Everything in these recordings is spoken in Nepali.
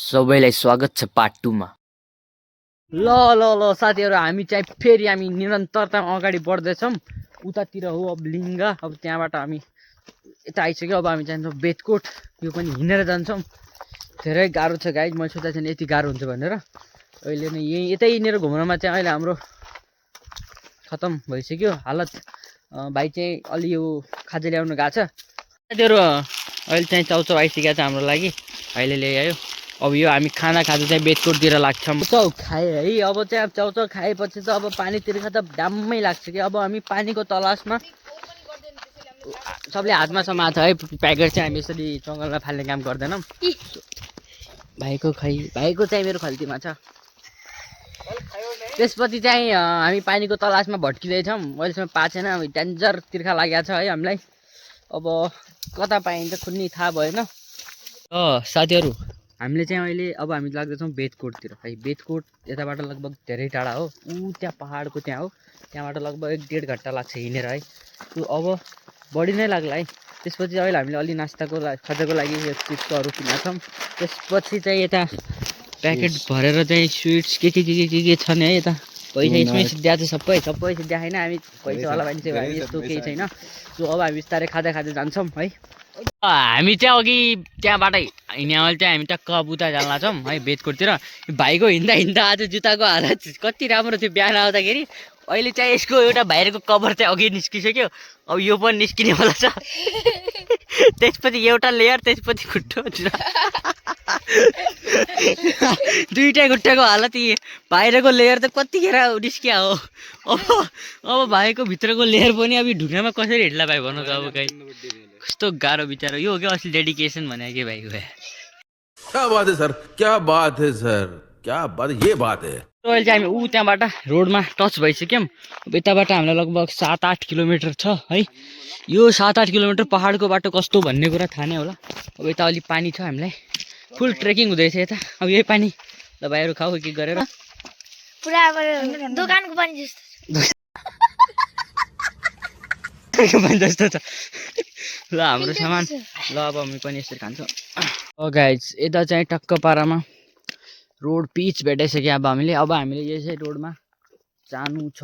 सबैलाई स्वागत छ पार्ट 2 मा। ल साथीहरु, हामी चाहिँ फेरि हामी निरन्तरता अगाडि बढ्दैछौँ। उतातिर हो अब लिङ्ग, अब त्यहाँबाट हामी यता आइसक्यो। अब हामी जान्छौँ बेतकोट। यो पनि हिँडेर जान्छौँ। धेरै गाह्रो छ गाइज, मैले सोचेको थिएँ यति गाह्रो हुन्छ भनेर। अहिले नै यतै हिँडेर घुम्नमा चाहिँ अहिले हाम्रो खतम भइसक्यो हालत। भाइ चाहिँ अलि यो खाजा ल्याउनु गएको छ। साथीहरु, अहिले चाहिँ चाउचाउ आइसकेको छ हाम्रो लागि, भाइले ल्यायो। अब यो हामी खाजा चाहिँ बेतकोटतिर लाग्छौँ। चाउ खाए है, अब चाहिँ चाउचाउ खाएपछि त अब पानीतिर त दाम्मै लाग्छ कि। अब हामी पानीको तलासमा, सबले हातमा समाछ है प्याकेट चाहिँ। हामी यसरी जङ्गलमा फाल्ने काम गर्दैनौँ। भाइको चाहिँ मेरो खल्तीमा छ। त्यसपछि चाहिँ हामी पानीको तलासमा भट्किँदैछौँ। अहिलेसम्म पाएको छैन। डेन्जर तिर्खा लागेको छ है हामीलाई। अब कता पाइन्छ कुनै थाहा भएन। साथीहरू, हामीले चाहिँ अहिले अब हामी लाग्दैछौँ बेतकोटतिर है। बेतकोट यताबाट लगभग धेरै टाढा हो। त्यहाँ पहाडको त्यहाँ हो। त्यहाँबाट लगभग 1-1.5 घन्टा लाग्छ हिँडेर है। त्यो अब बढी नै लाग्ला है। त्यसपछि अहिले हामीले अलि नास्ताको खाजाको लागि यो चिप्सहरू किनेका छौँ। त्यसपछि चाहिँ यता प्याकेट भरेर चाहिँ स्विट्स के छ नि है। यता पैसा यसमै सिद्ध्या चाहिँ सबै सिद्ध्या छैन। हामी पैसावाला मान्छे हो, हामी यस्तो केही छैन। सो अब हामी बिस्तारै खाँदै जान्छौँ है। हामी चाहिँ अघि त्यहाँबाट हिँड्यावल चाहिँ हामी टक्क उता जान लाग्छौँ है बेतकोटतिर। भाइको हिँड्दा आज जुत्ताको हालत कति राम्रो थियो बिहान आउँदाखेरि। अहिले चाहिँ यसको एउटा बाहिरको कभर चाहिँ अघि निस्किसक्यो। अब यो पनि निस्किनेवाला छ। त्यसपछि एउटा लेयर, त्यसपछि खुट्टो दुईवटा खुट्टाको हालत। बाहिरको लेयर त कतिखेर निस्किया हो। अब भाइको भित्रको लेयर पनि अब ढुङ्गामा कसरी हिँड्ला भाइ भन्नु त। अब कहीँ कस्तो गाह्रो बिचारो। यो हो क्या असली डेडिकेसन भने कि भाइको। क्या बात है सर, क्या बात है सर, क्या बात, ये बात है। अहिले चाहिँ हामी त्यहाँबाट रोडमा टच भइसक्यौँ। अब यताबाट हामीलाई लगभग 7-8 किलोमिटर छ है। यो 7-8 किलोमिटर पहाडको बाटो कस्तो भन्ने कुरा थाहा नै होला। अब यता अलि पानी छ, हामीलाई फुल ट्रेकिङ हुँदैछ यता। अब यही पानी ल भाइहरू खाऊ के गरेर। पुरा दोकानको पानी जस्तो छ। ल हाम्रो सामान ल अब हामी पनि यसरी खान्छौँ। गाइज यता चाहिँ टक्क पारामा रोड पिच भेटाइसक्यो। अब हामीले यसै रोडमा जानु छ।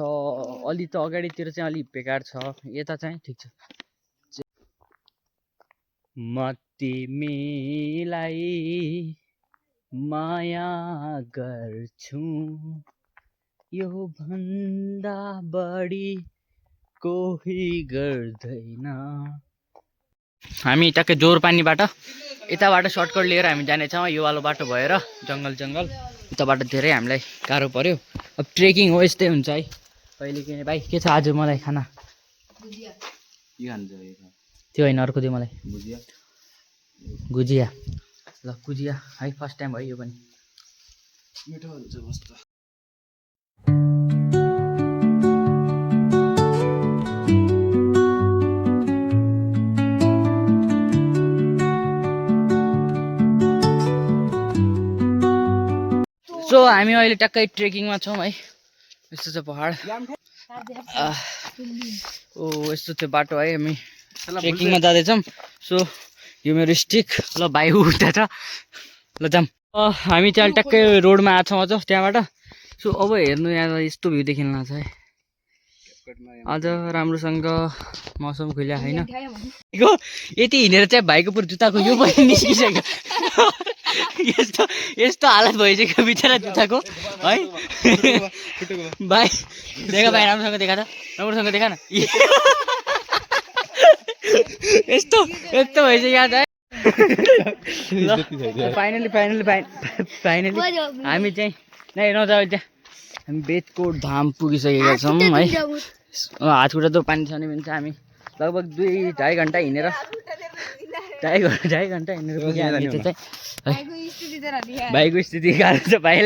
अलि त अगाडितिर चाहिँ अलि बेकार छ, यता चाहिँ ठिक छ। म तिमीलाई माया गर्छु, यो भन्दा बढी कोही गर्दैन। हामी टक्कै जोरपानीबाट यताबाट सर्टकट लिएर हामी जानेछौँ। यो वालो बाटो भएर जङ्गल उताबाट धेरै हामीलाई गाह्रो पर्यो। अब ट्रेकिङ हो, यस्तै हुन्छ है कहिले किने। भाइ के छ आज मलाई खाना? त्यो होइन, अर्को दियो मलाई गुजिया। ल गुजिया है, फर्स्ट टाइम है यो पनि। मिठो हुन्छ मस्त। सो हामी अहिले टक्कै ट्रेकिङमा छौँ है। यस्तो छ पहाड। ओ यस्तो थियो बाटो है। हामी ट्रेकिङमा जाँदैछौँ। सो यो मेरो स्टिक। ल भाइ उता छ, ल जाऊँ। हामी चाहिँ टक्कै रोडमा आएको छौँ अझ त्यहाँबाट। सो अब हेर्नु यहाँ यस्तो भ्यू देखिन लाग्छ है। अझ राम्रोसँग मौसम खुल्या छैन। यति हिँडेर चाहिँ भाइको पुरा जुत्ताको यो पनि निस्किसक्यो। यस्तो हालत भइसक्यो बिचरा जुत्ताको है। भाइ देखा, भाइ राम्रोसँग देखा त, राम्रोसँग देखा न। यस्तो भइसक्यो आज है। फाइनली हामी चाहिँ नजाऊ त्यहाँ। हामी बेतकोट धाम पुगिसकेका छौँ है। हात खुट्टा त पानी छ भने चाहिँ हामी लगभग 2-2.5 घन्टा हिँडेर 2.5 घन्टा हिँडेर पुग्यो हामी चाहिँ। भाइको स्थिति गाह्रो छ। भाइ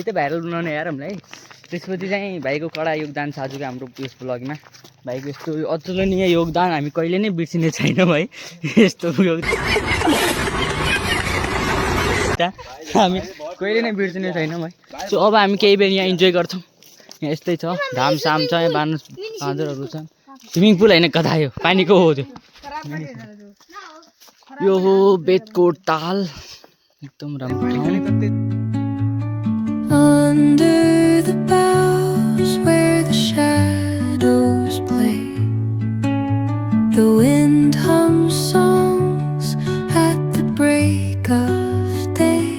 त भाइरल बनाउने यार हामीलाई। त्यसपछि चाहिँ भाइको कडा योगदान छ आजको हाम्रो यस ब्लगमा। भाइको यस्तो अतुलनीय योगदान हामी कहिले नै बिर्सिने छैनौँ है। यस्तो योगदान हामी कहिले नै बिर्सिने छैनौँ है। सो अब हामी केही बेर यहाँ इन्जोय गर्छौँ। यहाँ यस्तै छ, घामसाम छ, यहाँ बाँदरहरू छन्। स्विमिङ पुल होइन, कता यो पानीको हो त्यो। यो हो बेतकोट ताल। एकदम राम्रो ठाउँ। Under the boughs where the shadows play, the wind hums songs at the break of day.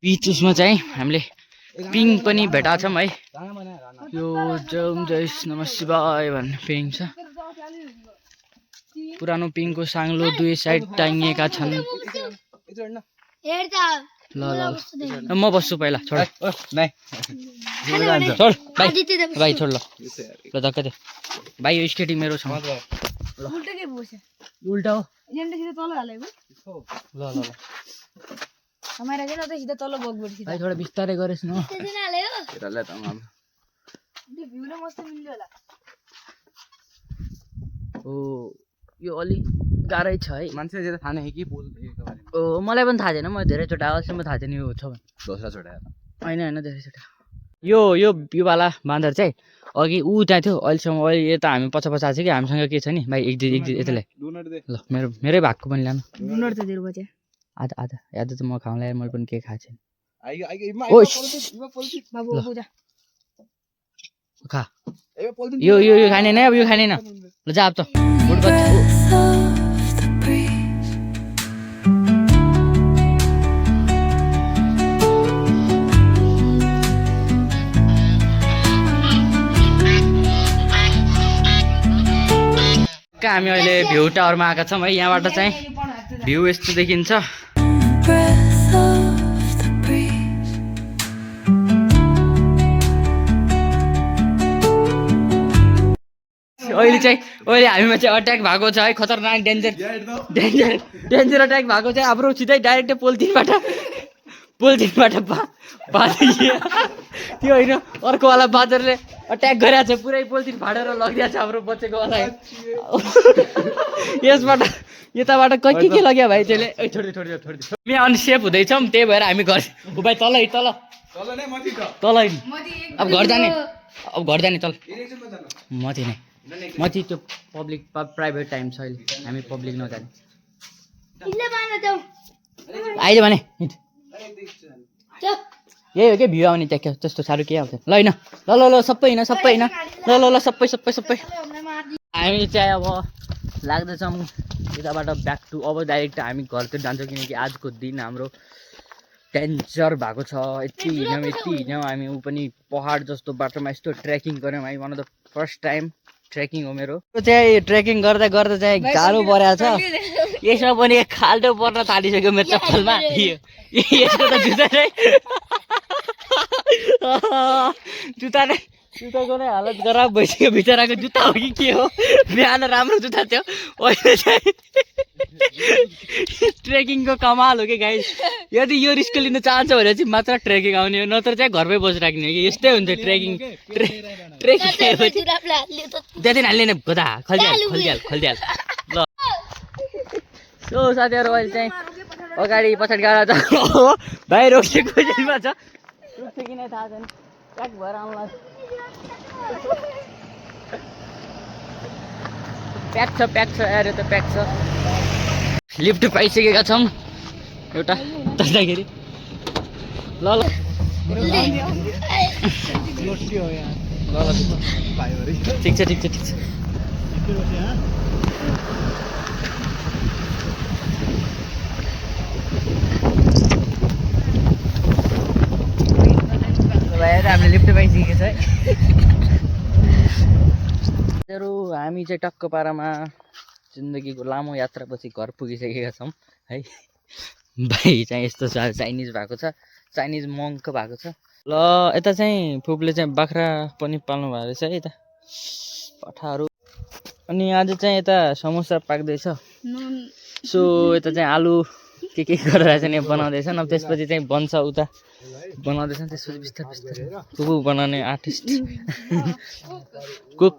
बिच उसमा चाहिँ हामीले पिङ पनि भेटाएको छौँ है। यो जम जय नमः शिवाय भन्ने पिङ छ। पुरानो पिङको साङ्लो दुई साइड टाङ्गिएका छन्। ल ल ल म बस्छु पहिला। छोड छोड भाइ भाइ छोड ल ल धक्का दे भाइ। यो स्टेडी मेरो छ। उल्टा हो। ल ल ल भाइ थोडा बिस्तारै गरेस् न। ओ यो अलिक गाह्रै छ है। मान्छे ज्यादा थाहा नहीं कि पुल ओ मलाई पनि थाहा छैन। म धेरैचोटि अहिलेसम्म थाहा छैन यो छ भने। दोस्रो छोटा होइन होइन धेरैचोटि। योवाला बाँदर चाहिँ अघि ऊ त्यहाँ थियो। अहिलेसम्म अहिले यता हामी पछि आएको छ कि हामीसँग के छ नि भाइ। एक दुई यतिलाई ल मेरै भागको पनि ल्याउनु। आधा आधा याद त म खाउँला मैले पनि केही खाएको छैन। खा यो खाने नै अब यो खाने न। ल जा अब त Breath of the breeze. हामी अहिले भ्यू टावरमा आएका छौँ है। यहाँबाट चाहिँ भ्यू यस्तो देखिन्छ। Breath of the breeze. अहिले हामीमा चाहिँ अट्याक भएको छ है। खतरनाक डेन्जर अट्याक भएको छ। हाम्रो सिधै डाइरेक्ट पोलिथिनबाट त्यो होइन अर्कोवाला बाँदरले अट्याक गरेको छ। पुरै पोलिथिन फाडेर लगिदिएको छ हाम्रो बचेकोवाला। यसबाट यताबाट के लग्यो भाइ त्यसले। छोडिदियो हामी अनसेफ हुँदैछौँ। त्यही भएर हामी घर भाइ तल अब घर जाने चल माथि नै माथि। त्यो पब्लिक प्राइभेट टाइम छ अहिले। हामी पब्लिक नजाने आइज भने यही हो क्या भ्यू आउने त्यहाँ क्या। त्यस्तो साह्रो के आउँछ। ल होइन ल सबै होइन ल सबै हामी चाहिँ अब लाग्दैछौँ यताबाट ब्याक टु। अब डाइरेक्ट हामी घरतिर जान्छौँ किनकि आजको दिन हाम्रो डेन्जर भएको छ। यति हिँड्यौँ हामी। ऊ पनि पहाड जस्तो बाटोमा यस्तो ट्रेकिङ गऱ्यौँ है। One of the first time trekking हो मेरो। त्यो चाहिँ ट्रेकिङ गर्दा चाहिँ गाह्रो परेको छ। यसमा पनि एक खाल्टो पर्न थालिसक्यो मेरो चप्पलमा। यसको त जुत्ताको नै हालत खराब भइसक्यो। बिचराको जुत्ता हो कि के हो। बिहान राम्रो जुत्ता थियो। अहिले चाहिँ ट्रेकिङको कमाल हो कि गाइस। यदि यो रिस्क लिन चाहन्छ भने चाहिँ मात्र ट्रेकिङ आउने हो। नत्र चाहिँ घरमै बसिराख्ने हो कि। यस्तै हुन्छ ट्रेकिङ। त्यहाँदेखि हाल्ने नै गदा खोलिदिहाल ल। सो साथीहरू अहिले चाहिँ अगाडि पछाडि गाडा छ भाइ। रोक्सेको जेलमा छ। रुक्छ कि नै थाहा छैन। प्याक भएर आउँला। प्याक छ यार। यो त प्याक छ। लिफ्ट पाइसकेका छौँ एउटा तर्दाखेरि। ल ठिक छ। भएर हामीले लिफ्ट पाइसकेको छ है। हामी चाहिँ टक्क पारामा जिन्दगीको लामो यात्रापछि घर पुगिसकेका छौँ है। भाइ चाहिँ यस्तो छ। चाइनिज भएको छ। चाइनिज मङ्क भएको छ। ल यता चाहिँ फुपले चाहिँ बाख्रा पनि पाल्नु भएको रहेछ है। यता पठाहरू। अनि आज चाहिँ यता समोसा पाक्दैछ। सो यता चाहिँ आलु के गरेर चाहिँ बनाउँदैछन्। अब त्यसपछि चाहिँ बन्छ उता बनाउँदैछन्। त्यसपछि बिस्तारै कुकु बनाउने आर्टिस्ट कुक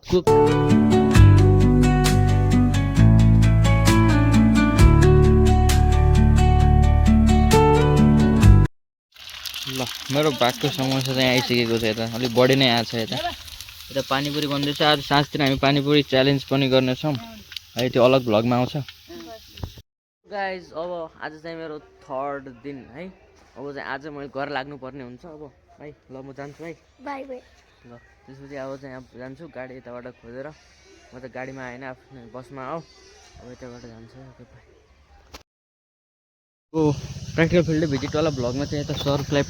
ल मेरो भागको समोसा चाहिँ आइसकेको छ। यता अलिक बढी नै आएको छ। यता पानीपुरी बन्दैछ। आज साँझतिर हामी पानीपुरी च्यालेन्ज पनि गर्नेछौँ है। त्यो अलग भ्लगमा आउँछ। गाइज अब आज चाहिँ मेरो 3rd दिन है। अब चाहिँ आज मैले घर लाग्नुपर्ने हुन्छ। अब भाइ ल म जान्छु है। By by. ल त्यसपछि अब चाहिँ अब जान्छु गाडी यताबाट खोजेर। म त गाडीमा आएन, आफ्नो बसमा आऊ। अब यताबाट जान्छु। Okay by. प्र्याक्टिकल फिल्ड भिजिटवाला भ्लगमा चाहिँ यता सर्फलाई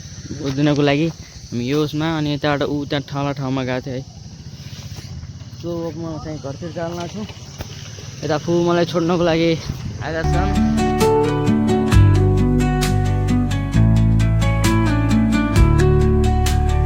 दिनको लागि हामी यो उसमा अनि यताबाट त्यहाँ ठाउँमा गएको थियो है। सो अब म चाहिँ घरतिर जान लाग्छु। यता फु मलाई छोड्नको लागि आएका छन्।